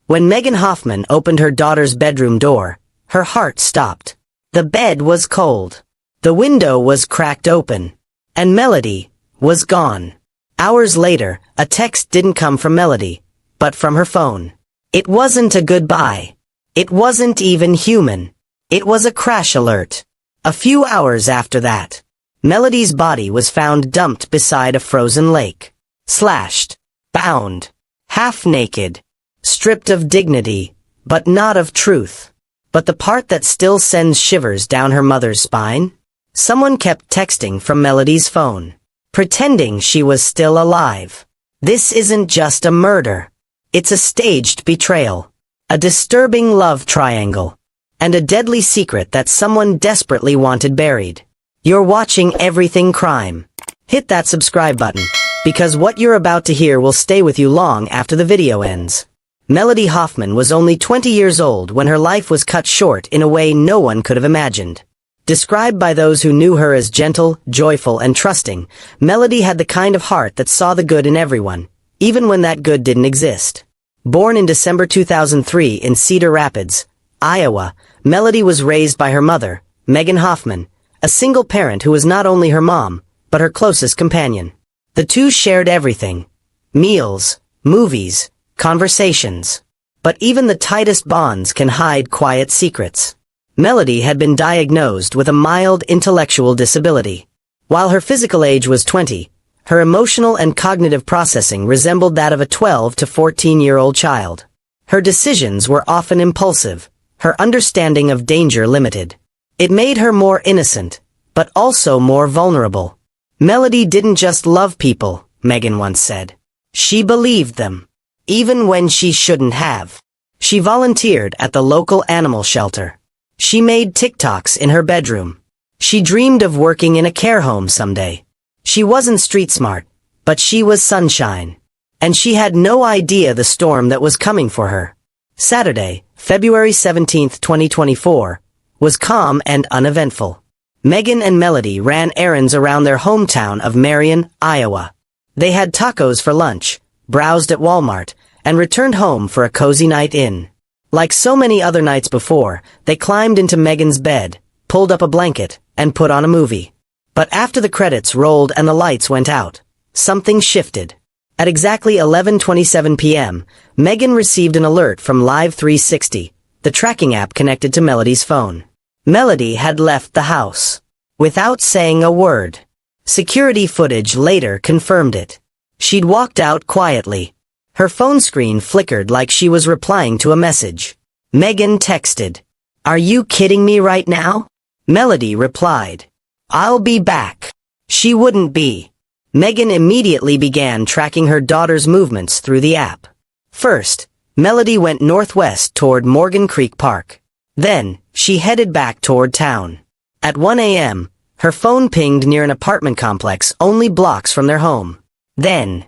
When Megan Hoffman opened her daughter's bedroom door, her heart stopped. The bed was cold. The window was cracked open. And Melody was gone. Hours later, a text didn't come from Melody, but from her phone. It wasn't a goodbye. It wasn't even human. It was a crash alert. A few hours after that, Melody's body was found dumped beside a frozen lake. Slashed, bound, half-naked, stripped of dignity, but not of truth. But the part that still sends shivers down her mother's spine? Someone kept texting from Melody's phone, pretending she was still alive. This isn't just a murder. It's a staged betrayal, a disturbing love triangle, and a deadly secret that someone desperately wanted buried. You're watching Everything Crime. Hit that subscribe button, because what you're about to hear will stay with you long after the video ends. Melody Hoffman was only 20 years old when her life was cut short in a way no one could have imagined. Described by those who knew her as gentle, joyful, and trusting, Melody had the kind of heart that saw the good in everyone, even when that good didn't exist. Born in December 2003 in Cedar Rapids, Iowa, Melody was raised by her mother, Megan Hoffman, a single parent who was not only her mom, but her closest companion. The two shared everything: meals, movies, conversations. But even the tightest bonds can hide quiet secrets. Melody had been diagnosed with a mild intellectual disability. While her physical age was 20, her emotional and cognitive processing resembled that of a 12 to 14-year-old child. Her decisions were often impulsive, her understanding of danger limited. It made her more innocent, but also more vulnerable. Melody didn't just love people, Megan once said. She believed them, even when she shouldn't have. She volunteered at the local animal shelter. She made TikToks in her bedroom. She dreamed of working in a care home someday. She wasn't street smart, but she was sunshine. And she had no idea the storm that was coming for her. Saturday, February 17, 2024, was calm and uneventful. Megan and Melody ran errands around their hometown of Marion, Iowa. They had tacos for lunch, browsed at Walmart, and returned home for a cozy night in. Like so many other nights before, they climbed into Megan's bed, pulled up a blanket, and put on a movie. But after the credits rolled and the lights went out, something shifted. At exactly 11:27 p.m., Megan received an alert from Live 360, the tracking app connected to Melody's phone. Melody had left the house, without saying a word. Security footage later confirmed it. She'd walked out quietly. Her phone screen flickered like she was replying to a message. Megan texted, "Are you kidding me right now?" Melody replied, "I'll be back." She wouldn't be. Megan immediately began tracking her daughter's movements through the app. First, Melody went northwest toward Morgan Creek Park. Then, she headed back toward town. At 1 a.m., her phone pinged near an apartment complex only blocks from their home. Then,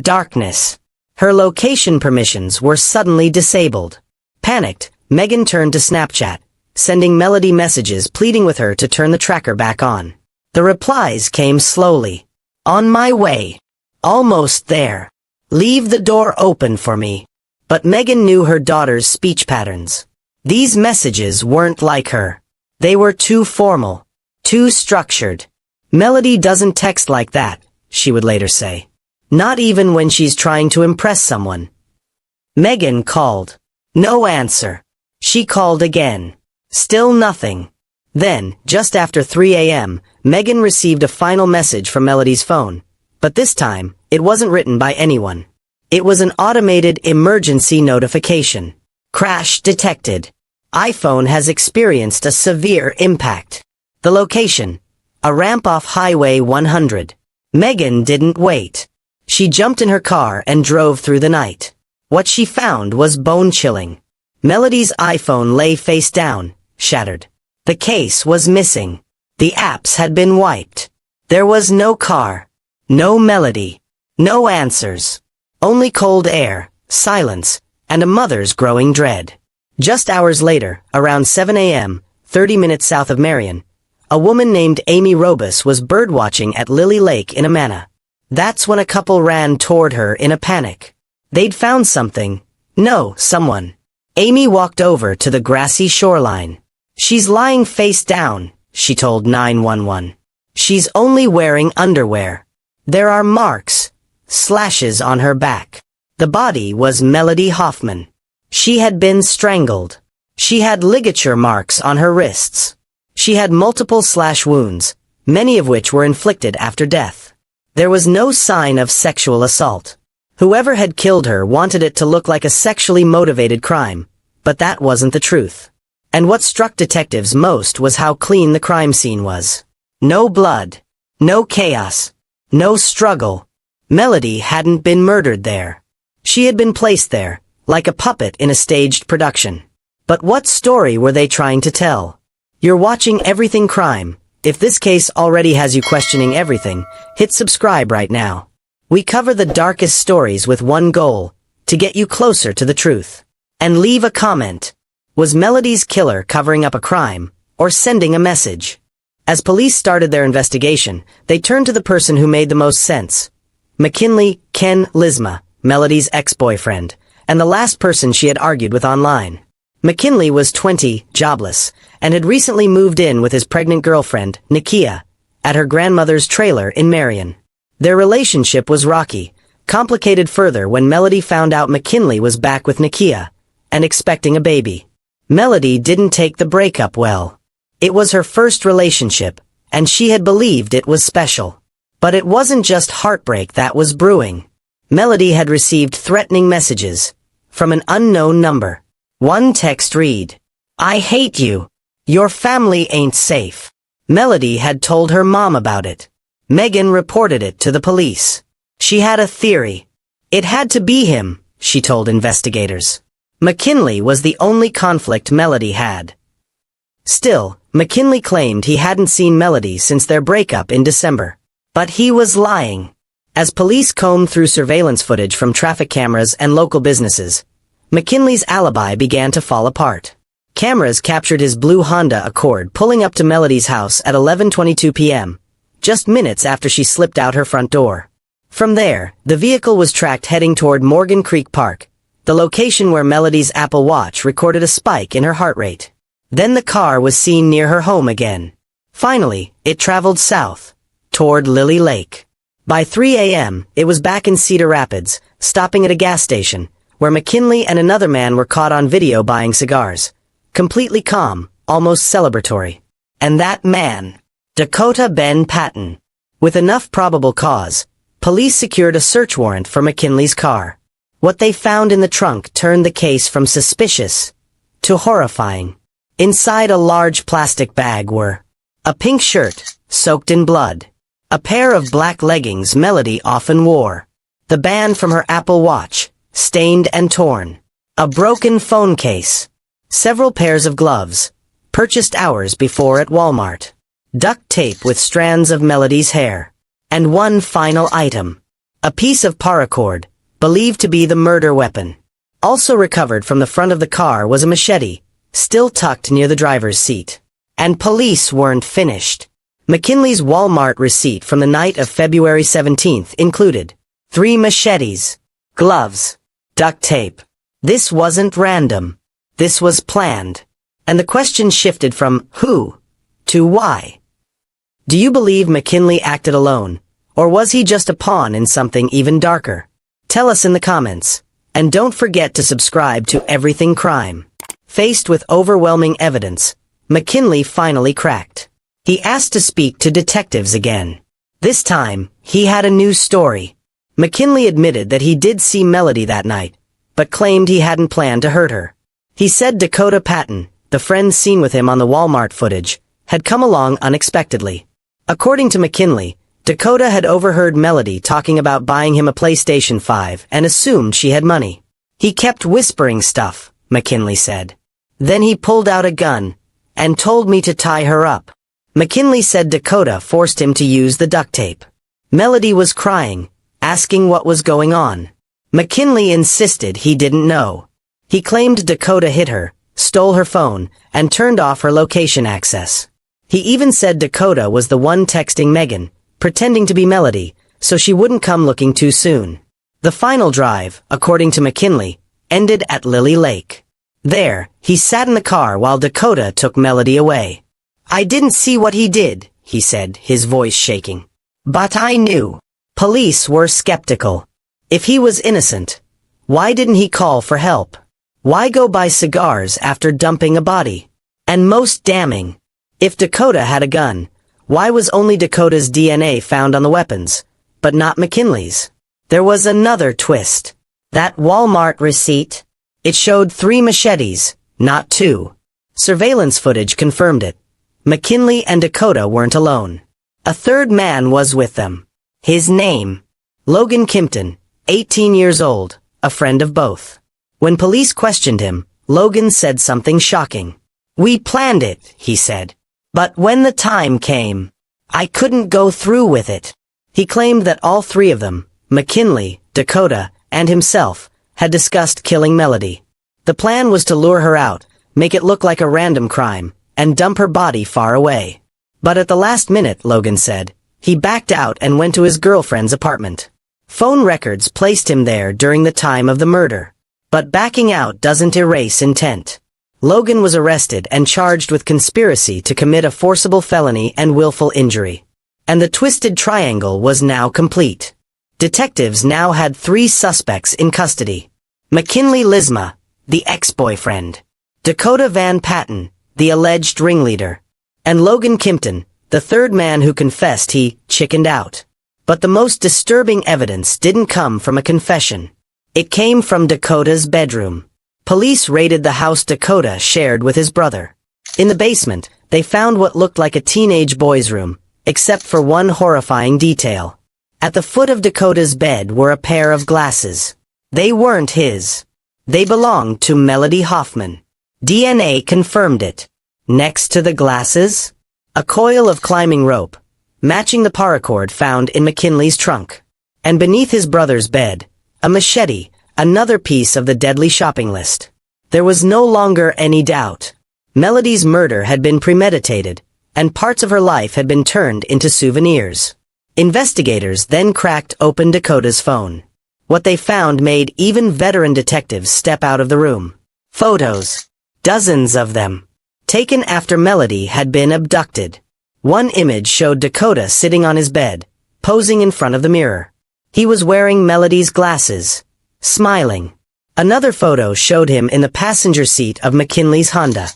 darkness. Her location permissions were suddenly disabled. Panicked, Megan turned to Snapchat, sending Melody messages pleading with her to turn the tracker back on. The replies came slowly. "On my way. Almost there. Leave the door open for me." But Megan knew her daughter's speech patterns. These messages weren't like her. They were too formal, too structured. "Melody doesn't text like that," she would later say. "Not even when she's trying to impress someone." Megan called. No answer. She called again. Still nothing. Then, just after 3 a.m., Megan received a final message from Melody's phone. But this time, it wasn't written by anyone. It was an automated emergency notification. Crash detected. iPhone has experienced a severe impact. The location: a ramp off Highway 100. Megan didn't wait. She jumped in her car and drove through the night. What she found was bone-chilling. Melody's iPhone lay face down, shattered. The case was missing. The apps had been wiped. There was no car, no Melody, no answers. Only cold air, silence, and a mother's growing dread. Just hours later, around 7 a.m., 30 minutes south of Marion, a woman named Amy Robus was birdwatching at Lily Lake in Amana. That's when a couple ran toward her in a panic. They'd found something, No, someone. Amy walked over to the grassy shoreline. She's lying face down, she told 911. She's only wearing underwear. There are marks, slashes on her back. The body was Melody Hoffman. She had been strangled. She had ligature marks on her wrists. She had multiple slash wounds, many of which were inflicted after death. There was no sign of sexual assault. Whoever had killed her wanted it to look like a sexually motivated crime, but that wasn't the truth. And what struck detectives most was how clean the crime scene was. No blood. No chaos. No struggle. Melody hadn't been murdered there. She had been placed there, like a puppet in a staged production. But what story were they trying to tell? You're watching Everything Crime. If this case already has you questioning everything, hit subscribe right now. We cover the darkest stories with one goal, to get you closer to the truth. And leave a comment. Was Melody's killer covering up a crime, or sending a message? As police started their investigation, they turned to the person who made the most sense. McKinley Ken Lisma, Melody's ex-boyfriend, and the last person she had argued with online. McKinley was 20, jobless, and had recently moved in with his pregnant girlfriend, Nikia, at her grandmother's trailer in Marion. Their relationship was rocky, complicated further when Melody found out McKinley was back with Nikia, and expecting a baby. Melody didn't take the breakup well. It was her first relationship, and she had believed it was special. But it wasn't just heartbreak that was brewing. Melody had received threatening messages from an unknown number. One text read, "I hate you. Your family ain't safe." Melody had told her mom about it. Megan reported it to the police. She had a theory. It had to be him, she told investigators. McKinley was the only conflict Melody had. Still, McKinley claimed he hadn't seen Melody since their breakup in December. But he was lying. As police combed through surveillance footage from traffic cameras and local businesses, McKinley's alibi began to fall apart. Cameras captured his blue Honda Accord pulling up to Melody's house at 11:22 p.m., just minutes after she slipped out her front door. From there, the vehicle was tracked heading toward Morgan Creek Park, the location where Melody's Apple Watch recorded a spike in her heart rate. Then the car was seen near her home again. Finally, it traveled south, toward Lily Lake. By 3 a.m., it was back in Cedar Rapids, stopping at a gas station, where McKinley and another man were caught on video buying cigars. Completely calm, almost celebratory. And that man, Dakota Ben Patton. With enough probable cause, police secured a search warrant for McKinley's car. What they found in the trunk turned the case from suspicious to horrifying. Inside a large plastic bag were a pink shirt, soaked in blood, a pair of black leggings Melody often wore, the band from her Apple Watch, stained and torn, a broken phone case, several pairs of gloves, purchased hours before at Walmart, duct tape with strands of Melody's hair, and one final item, a piece of paracord, believed to be the murder weapon. Also recovered from the front of the car was a machete, still tucked near the driver's seat. And police weren't finished. McKinley's Walmart receipt from the night of February 17th included 3 machetes, gloves, duct tape. This wasn't random. This was planned. And the question shifted from who to why. Do you believe McKinley acted alone, or was he just a pawn in something even darker? Tell us in the comments. And don't forget to subscribe to Everything Crime. Faced with overwhelming evidence, McKinley finally cracked. He asked to speak to detectives again. This time, he had a new story. McKinley admitted that he did see Melody that night, but claimed he hadn't planned to hurt her. He said Dakota Patton, the friend seen with him on the Walmart footage, had come along unexpectedly. According to McKinley, Dakota had overheard Melody talking about buying him a PlayStation 5 and assumed she had money. He kept whispering stuff, McKinley said. Then he pulled out a gun and told me to tie her up. McKinley said Dakota forced him to use the duct tape. Melody was crying, asking what was going on. McKinley insisted he didn't know. He claimed Dakota hit her, stole her phone, and turned off her location access. He even said Dakota was the one texting Megan, pretending to be Melody, so she wouldn't come looking too soon. The final drive, according to McKinley, ended at Lily Lake. There, he sat in the car while Dakota took Melody away. "I didn't see what he did," he said, his voice shaking. "But I knew." Police were skeptical. If he was innocent, why didn't he call for help? Why go buy cigars after dumping a body? And most damning, if Dakota had a gun, why was only Dakota's DNA found on the weapons, but not McKinley's? There was another twist. That Walmart receipt, it showed 3 machetes, not 2. Surveillance footage confirmed it. McKinley and Dakota weren't alone. A third man was with them. His name, Logan Kimpton, 18 years old, a friend of both. When police questioned him, Logan said something shocking. "We planned it," he said. "But when the time came, I couldn't go through with it." He claimed that all 3 of them, McKinley, Dakota, and himself, had discussed killing Melody. The plan was to lure her out, make it look like a random crime, and dump her body far away. But at the last minute, Logan said, he backed out and went to his girlfriend's apartment. Phone records placed him there during the time of the murder. But backing out doesn't erase intent. Logan was arrested and charged with conspiracy to commit a forcible felony and willful injury. And the twisted triangle was now complete. Detectives now had 3 suspects in custody. McKinley Lisma, the ex-boyfriend. Dakota Van Patten, the alleged ringleader. And Logan Kimpton, the third man who confessed he chickened out. But the most disturbing evidence didn't come from a confession. It came from Dakota's bedroom. Police raided the house Dakota shared with his brother. In the basement, they found what looked like a teenage boy's room, except for one horrifying detail. At the foot of Dakota's bed were a pair of glasses. They weren't his. They belonged to Melody Hoffman. DNA confirmed it. Next to the glasses, a coil of climbing rope, matching the paracord found in McKinley's trunk. And beneath his brother's bed, a machete, another piece of the deadly shopping list. There was no longer any doubt. Melody's murder had been premeditated, and parts of her life had been turned into souvenirs. Investigators then cracked open Dakota's phone. What they found made even veteran detectives step out of the room. Photos. Dozens of them. Taken after Melody had been abducted. One image showed Dakota sitting on his bed, posing in front of the mirror. He was wearing Melody's glasses, smiling. Another photo showed him in the passenger seat of McKinley's Honda.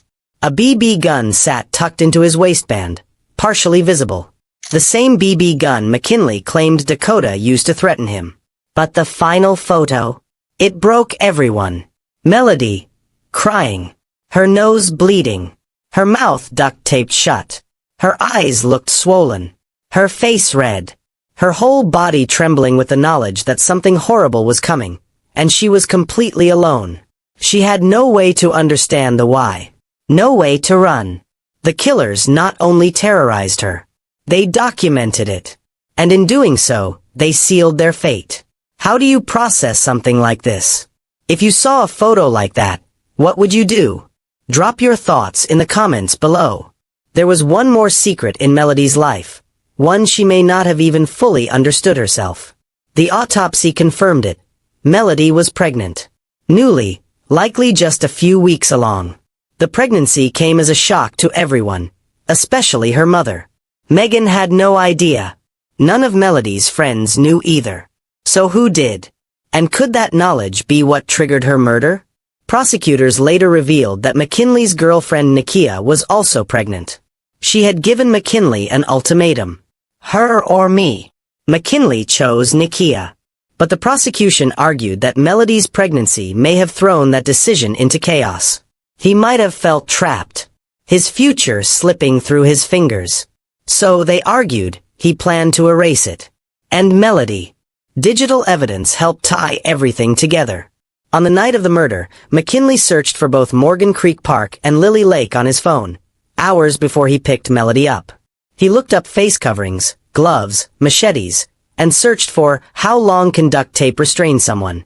A BB gun sat tucked into his waistband, partially visible. The same BB gun McKinley claimed Dakota used to threaten him. But the final photo, it broke everyone. Melody, crying, her nose bleeding, her mouth duct-taped shut. Her eyes looked swollen, her face red, her whole body trembling with the knowledge that something horrible was coming, and she was completely alone. She had no way to understand the why, no way to run. The killers not only terrorized her, they documented it, and in doing so, they sealed their fate. How do you process something like this? If you saw a photo like that, what would you do? Drop your thoughts in the comments below. There was one more secret in Melody's life, one she may not have even fully understood herself. The autopsy confirmed it. Melody was pregnant. Newly, likely just a few weeks along. The pregnancy came as a shock to everyone, especially her mother. Megan had no idea. None of Melody's friends knew either. So who did? And could that knowledge be what triggered her murder? Prosecutors later revealed that McKinley's girlfriend Nikia was also pregnant. She had given McKinley an ultimatum. Her or me. McKinley chose Nikia. But the prosecution argued that Melody's pregnancy may have thrown that decision into chaos. He might have felt trapped, his future slipping through his fingers. So they argued he planned to erase it. And Melody. Digital evidence helped tie everything together. On the night of the murder, McKinley searched for both Morgan Creek Park and Lily Lake on his phone, hours before he picked Melody up. He looked up face coverings, gloves, machetes, and searched for how long can duct tape restrain someone.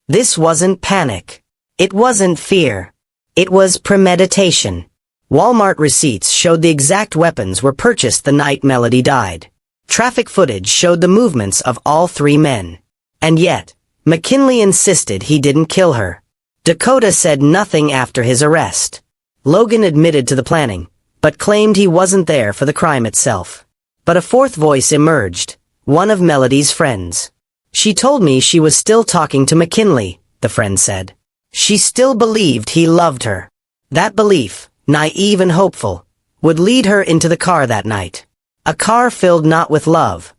This wasn't panic. It wasn't fear. It was premeditation. Walmart receipts showed the exact weapons were purchased the night Melody died. Traffic footage showed the movements of all 3 men. And yet, McKinley insisted he didn't kill her. Dakota said nothing after his arrest. Logan admitted to the planning, but claimed he wasn't there for the crime itself. But a fourth voice emerged, one of Melody's friends. She told me she was still talking to McKinley, the friend said. She still believed he loved her. That belief, naive and hopeful, would lead her into the car that night. A car filled not with love,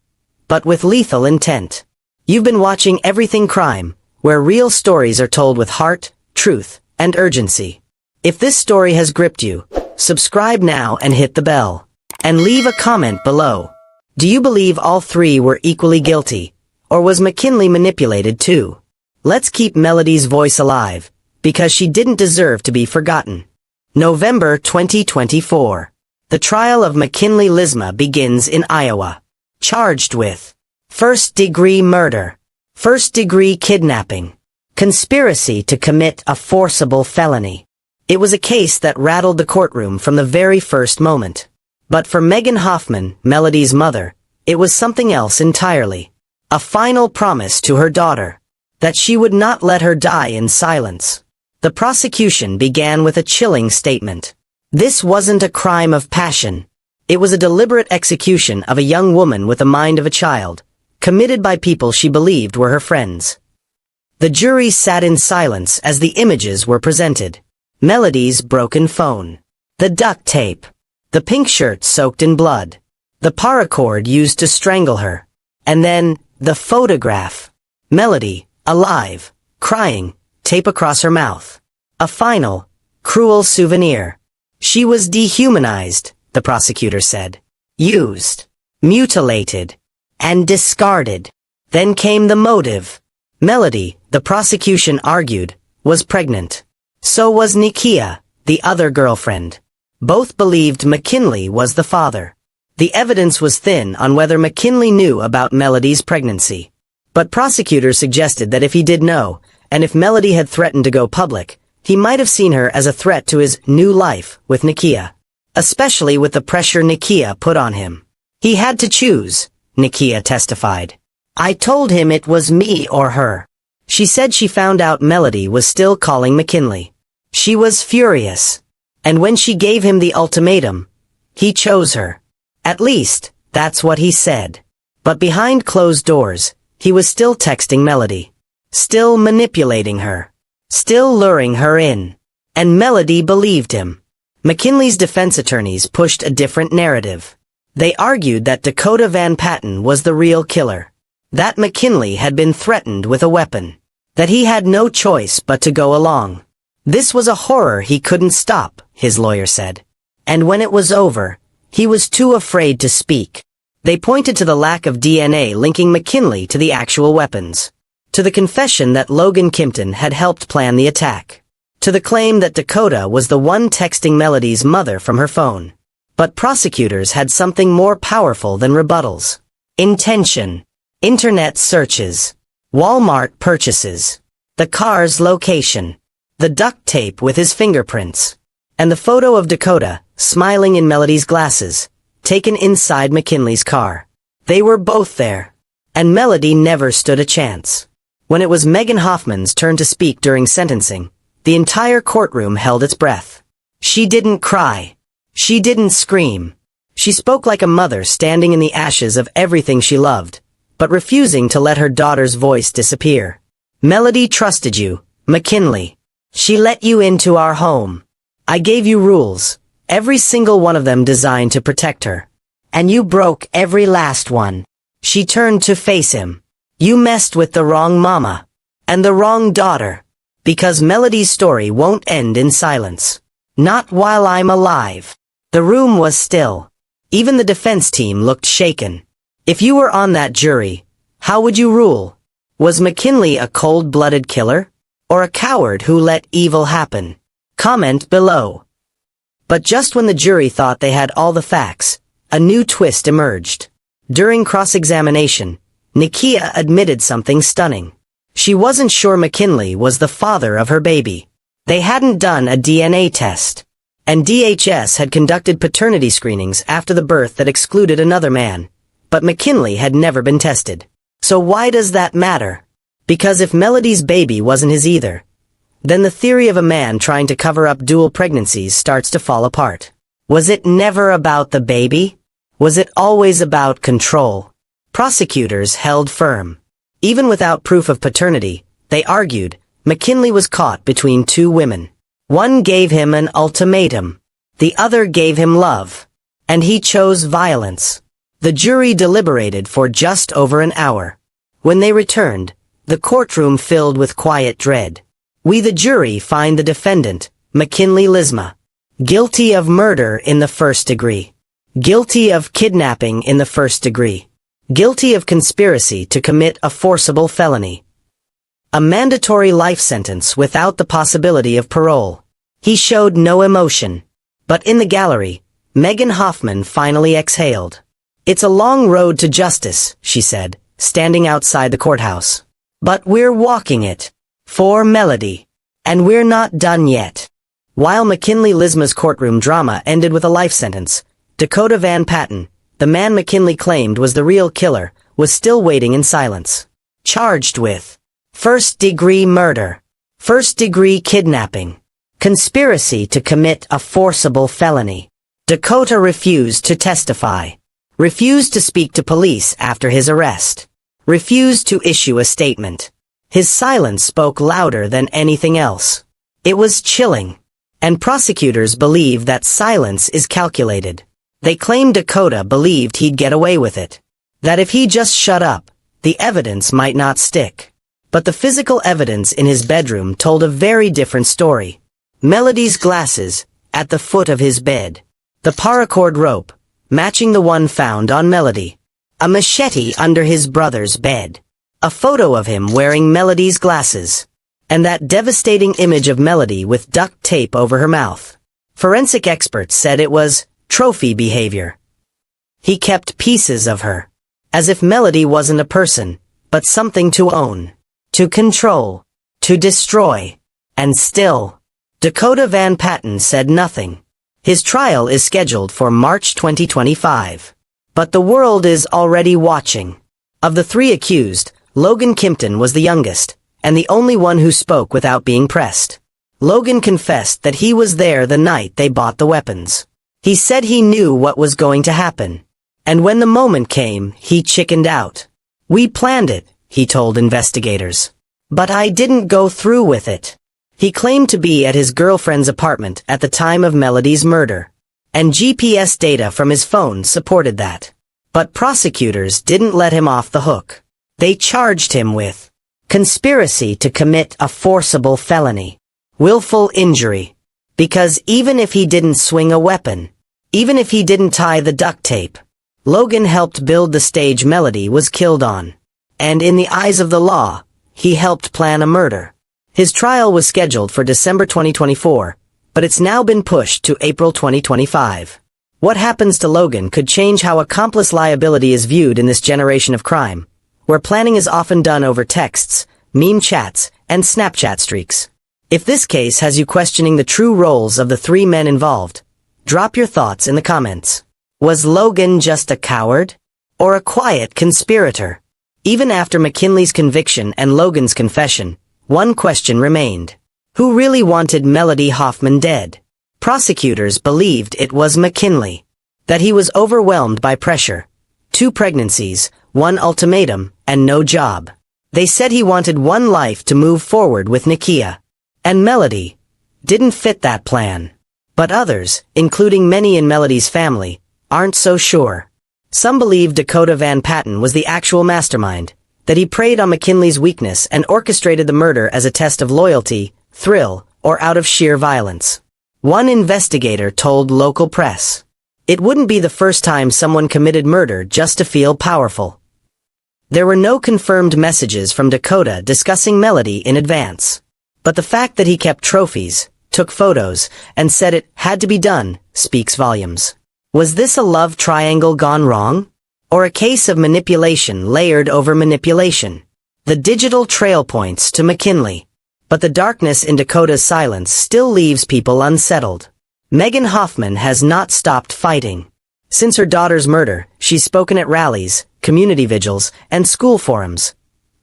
but with lethal intent. You've been watching Everything Crime, where real stories are told with heart, truth, and urgency. If this story has gripped you, subscribe now and hit the bell. And leave a comment below. Do you believe all three were equally guilty, or was McKinley manipulated too? Let's keep Melody's voice alive, because she didn't deserve to be forgotten. November 2024. The trial of McKinley Lisma begins in Iowa. Charged with first-degree murder, first-degree kidnapping, conspiracy to commit a forcible felony. It was a case that rattled the courtroom from the very first moment. But for Megan Hoffman, Melody's mother, it was something else entirely. A final promise to her daughter, that she would not let her die in silence. The prosecution began with a chilling statement. This wasn't a crime of passion. It was a deliberate execution of a young woman with the mind of a child, committed by people she believed were her friends. The jury sat in silence as the images were presented. Melody's broken phone. The duct tape. The pink shirt soaked in blood. The paracord used to strangle her. And then, the photograph. Melody, alive, crying, tape across her mouth. A final, cruel souvenir. She was dehumanized, the prosecutor said. Used, mutilated, and discarded. Then came the motive. Melody, the prosecution argued, was pregnant. So was Nikia, the other girlfriend. Both believed McKinley was the father. The evidence was thin on whether McKinley knew about Melody's pregnancy. But prosecutors suggested that if he did know, and if Melody had threatened to go public, he might have seen her as a threat to his new life with Nikia. Especially with the pressure Nikia put on him. He had to choose, Nikia testified. I told him it was me or her. She said she found out Melody was still calling McKinley. She was furious. And when she gave him the ultimatum, he chose her. At least, that's what he said. But behind closed doors, he was still texting Melody. Still manipulating her. Still luring her in. And Melody believed him. McKinley's defense attorneys pushed a different narrative. They argued that Dakota Van Patten was the real killer. That McKinley had been threatened with a weapon. That he had no choice but to go along. This was a horror he couldn't stop, his lawyer said. And when it was over, he was too afraid to speak. They pointed to the lack of DNA linking McKinley to the actual weapons. To the confession that Logan Kimpton had helped plan the attack. To the claim that Dakota was the one texting Melody's mother from her phone. But prosecutors had something more powerful than rebuttals. Intention. Internet searches. Walmart purchases. The car's location. The duct tape with his fingerprints. And the photo of Dakota, smiling in Melody's glasses, taken inside McKinley's car. They were both there. And Melody never stood a chance. When it was Megan Hoffman's turn to speak during sentencing, the entire courtroom held its breath. She didn't cry. She didn't scream. She spoke like a mother standing in the ashes of everything she loved, but refusing to let her daughter's voice disappear. Melody trusted you, McKinley. She let you into our home. I gave you rules, every single one of them designed to protect her. And you broke every last one. She turned to face him. You messed with the wrong mama. And the wrong daughter. Because Melody's story won't end in silence. Not while I'm alive. The room was still. Even the defense team looked shaken. If you were on that jury, how would you rule? Was McKinley a cold-blooded killer? Or a coward who let evil happen? Comment below. But just when the jury thought they had all the facts, a new twist emerged. During cross-examination, Nikia admitted something stunning. She wasn't sure McKinley was the father of her baby. They hadn't done a DNA test. And DHS had conducted paternity screenings after the birth that excluded another man. But McKinley had never been tested. So why does that matter? Because if Melody's baby wasn't his either, Then the theory of a man trying to cover up dual pregnancies starts to fall apart. Was it never about the baby? Was it always about control? Prosecutors held firm. Even without proof of paternity, they argued, McKinley was caught between two women. One gave him an ultimatum. The other gave him love. And he chose violence. The jury deliberated for just over an hour. When they returned, the courtroom filled with quiet dread. We the jury find the defendant, McKinley Lizma, guilty of murder in the first degree, guilty of kidnapping in the first degree, guilty of conspiracy to commit a forcible felony. A mandatory life sentence without the possibility of parole. He showed no emotion. But in the gallery, Megan Hoffman finally exhaled. It's a long road to justice, she said, standing outside the courthouse. But we're walking it. For Melody. And we're not done yet. While McKinley Lizma's courtroom drama ended with a life sentence, Dakota Van Patten, the man McKinley claimed was the real killer, was still waiting in silence. Charged with first-degree murder, first-degree kidnapping, conspiracy to commit a forcible felony. Dakota refused to testify, refused to speak to police after his arrest, refused to issue a statement. His silence spoke louder than anything else. It was chilling. And prosecutors believe that silence is calculated. They claim Dakota believed he'd get away with it. That if he just shut up, the evidence might not stick. But the physical evidence in his bedroom told a very different story. Melody's glasses, at the foot of his bed. The paracord rope, matching the one found on Melody. A machete under his brother's bed. A photo of him wearing Melody's glasses. And that devastating image of Melody with duct tape over her mouth. Forensic experts said it was trophy behavior. He kept pieces of her. As if Melody wasn't a person, but something to own. To control. To destroy. And still, Dakota Van Patten said nothing. His trial is scheduled for March 2025. But the world is already watching. Of the three accused, Logan Kimpton was the youngest, and the only one who spoke without being pressed. Logan confessed that he was there the night they bought the weapons. He said he knew what was going to happen. And when the moment came, he chickened out. We planned it, he told investigators. But I didn't go through with it. He claimed to be at his girlfriend's apartment at the time of Melody's murder. And GPS data from his phone supported that. But prosecutors didn't let him off the hook. They charged him with conspiracy to commit a forcible felony, willful injury. Because even if he didn't swing a weapon, even if he didn't tie the duct tape, Logan helped build the stage Melody was killed on. And in the eyes of the law, he helped plan a murder. His trial was scheduled for December 2024, but it's now been pushed to April 2025. What happens to Logan could change how accomplice liability is viewed in this generation of crime, where planning is often done over texts, meme chats, and Snapchat streaks. If this case has you questioning the true roles of the three men involved, drop your thoughts in the comments. Was Logan just a coward? Or a quiet conspirator? Even after McKinley's conviction and Logan's confession, one question remained. Who really wanted Melody Hoffman dead? Prosecutors believed it was McKinley. That he was overwhelmed by pressure. 2 pregnancies, 1 ultimatum, and no job. They said he wanted one life to move forward with Nakia. And Melody didn't fit that plan. But others, including many in Melody's family, aren't so sure. Some believe Dakota Van Patten was the actual mastermind, that he preyed on McKinley's weakness and orchestrated the murder as a test of loyalty, thrill, or out of sheer violence. One investigator told local press, it wouldn't be the first time someone committed murder just to feel powerful. There were no confirmed messages from Dakota discussing Melody in advance. But the fact that he kept trophies, took photos, and said it had to be done, speaks volumes. Was this a love triangle gone wrong? Or a case of manipulation layered over manipulation? The digital trail points to McKinley. But the darkness in Dakota's silence still leaves people unsettled. Megan Hoffman has not stopped fighting. Since her daughter's murder, she's spoken at rallies, community vigils, and school forums.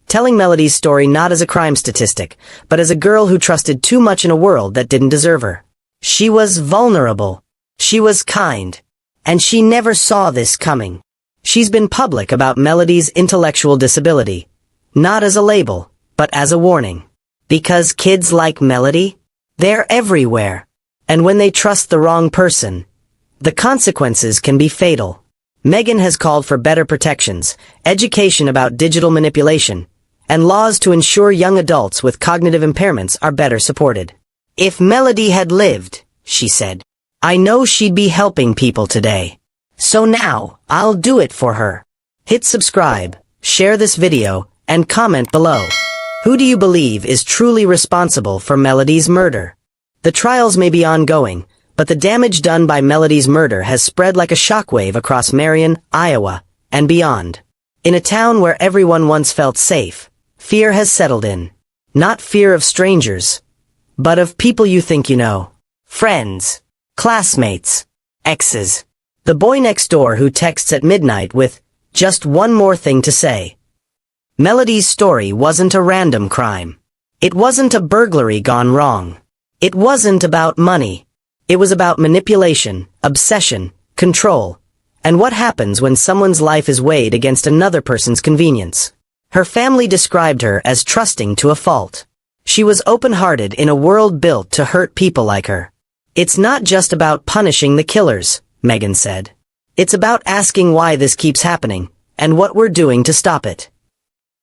telling Melody's story not as a crime statistic, but as a girl who trusted too much in a world that didn't deserve her. She was vulnerable. She was kind. And she never saw this coming. She's been public about Melody's intellectual disability, not as a label, but as a warning. Because kids like Melody, they're everywhere. And when they trust the wrong person, the consequences can be fatal. Megan has called for better protections, education about digital manipulation, and laws to ensure young adults with cognitive impairments are better supported. If Melody had lived, she said, I know she'd be helping people today. So now, I'll do it for her. Hit subscribe, share this video, and comment below. Who do you believe is truly responsible for Melody's murder? The trials may be ongoing, but the damage done by Melody's murder has spread like a shockwave across Marion, Iowa, and beyond. In a town where everyone once felt safe, fear has settled in. Not fear of strangers, but of people you think you know. Friends, classmates, exes. The boy next door who texts at midnight with just one more thing to say. Melody's story wasn't a random crime. It wasn't a burglary gone wrong. It wasn't about money. It was about manipulation, obsession, control, and what happens when someone's life is weighed against another person's convenience. Her family described her as trusting to a fault. She was open-hearted in a world built to hurt people like her. It's not just about punishing the killers, Megan said. It's about asking why this keeps happening, and what we're doing to stop it.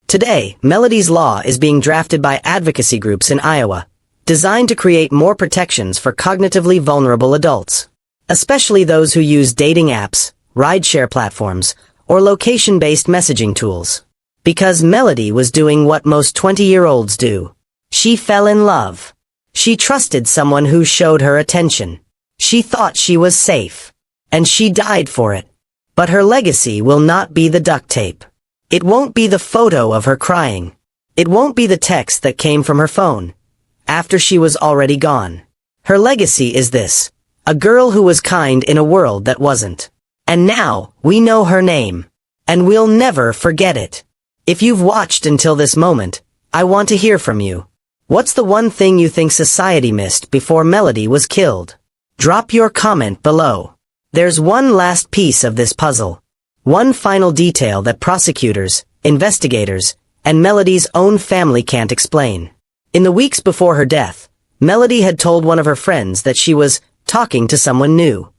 Today, Melody's law is being drafted by advocacy groups in Iowa, designed to create more protections for cognitively vulnerable adults, especially those who use dating apps, rideshare platforms, or location-based messaging tools. Because Melody was doing what most 20-year-olds do. She fell in love. She trusted someone who showed her attention. She thought she was safe. And she died for it. But her legacy will not be the duct tape. It won't be the photo of her crying. It won't be the text that came from her phone, after she was already gone. Her legacy is this: a girl who was kind in a world that wasn't. And now, we know her name. And we'll never forget it. If you've watched until this moment, I want to hear from you. What's the one thing you think society missed before Melody was killed? Drop your comment below. There's one last piece of this puzzle. One final detail that prosecutors, investigators, and Melody's own family can't explain. In the weeks before her death, Melody had told one of her friends that she was talking to someone new.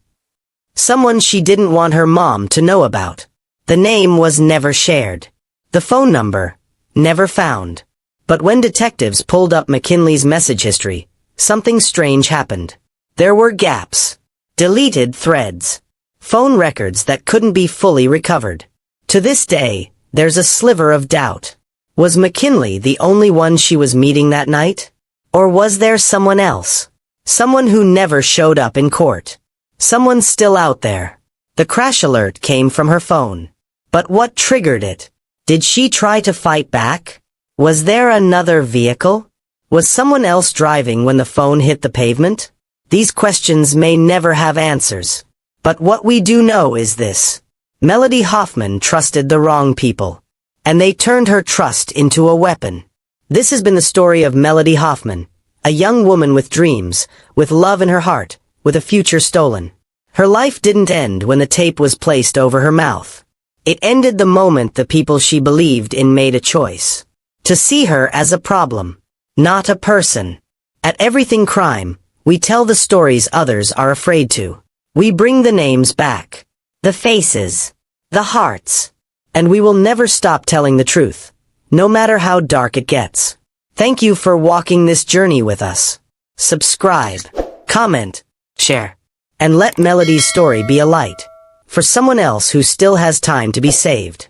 Someone she didn't want her mom to know about. The name was never shared. The phone number, never found. But when detectives pulled up McKinley's message history, something strange happened. There were gaps. Deleted threads. Phone records that couldn't be fully recovered. To this day, there's a sliver of doubt. Was McKinley the only one she was meeting that night? Or was there someone else? Someone who never showed up in court. Someone still out there. The crash alert came from her phone. But what triggered it? Did she try to fight back? Was there another vehicle? Was someone else driving when the phone hit the pavement? These questions may never have answers. But what we do know is this. Melody Hoffman trusted the wrong people. And they turned her trust into a weapon. This has been the story of Melody Hoffman, a young woman with dreams, with love in her heart, with a future stolen. Her life didn't end when the tape was placed over her mouth. It ended the moment the people she believed in made a choice. To see her as a problem, not a person. At Everything Crime, we tell the stories others are afraid to. We bring the names back, the faces, the hearts, and we will never stop telling the truth, no matter how dark it gets. Thank you for walking this journey with us. Subscribe, comment, share, and let Melody's story be a light for someone else who still has time to be saved.